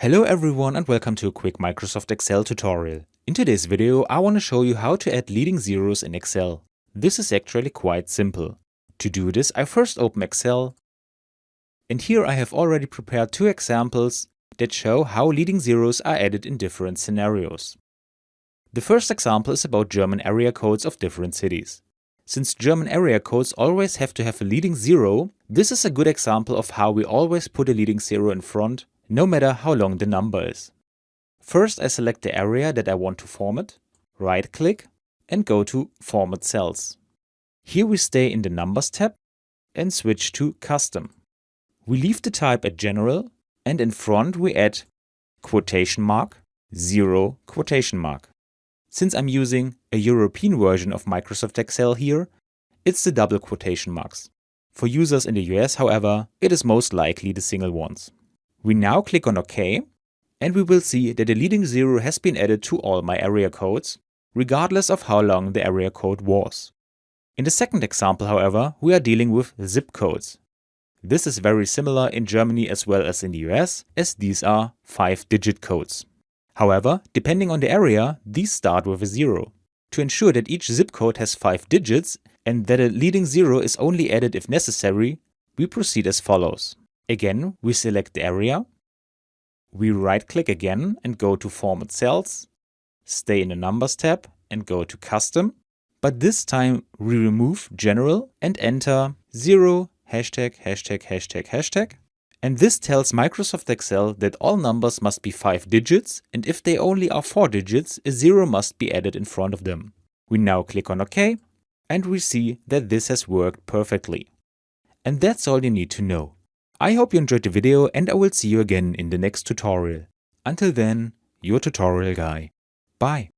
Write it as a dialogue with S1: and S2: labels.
S1: Hello everyone and welcome to a quick Microsoft Excel tutorial. In today's video I want to show you how to add leading zeros in Excel. This is actually quite simple. To do this I first open Excel, and here I have already prepared two examples that show how leading zeros are added in different scenarios. The first example is about German area codes of different cities. Since German area codes always have to have a leading zero, this is a good example of how we always put a leading zero in front, no matter how long the number is. First, I select the area that I want to format, right-click, and go to Format Cells. Here we stay in the Numbers tab and switch to Custom. We leave the type at General, and in front we add quotation mark, zero quotation mark. Since I'm using a European version of Microsoft Excel here, it's the double quotation marks. For users in the US, however, it is most likely the single ones. We now click on OK, and we will see that the leading zero has been added to all my area codes, regardless of how long the area code was. In the second example, however, we are dealing with zip codes. This is very similar in Germany as well as in the US, as these are 5-digit codes. However, depending on the area, these start with a 0. To ensure that each zip code has 5 digits and that a leading zero is only added if necessary, we proceed as follows. Again, we select the area, we right-click again and go to Format Cells, stay in the Numbers tab and go to Custom, but this time we remove General and enter 0 #####, and this tells Microsoft Excel that all numbers must be 5 digits, and if they only are 4 digits, a 0 must be added in front of them. We now click on OK, and we see that this has worked perfectly. And that's all you need to know. I hope you enjoyed the video, and I will see you again in the next tutorial. Until then, your tutorial guy. Bye.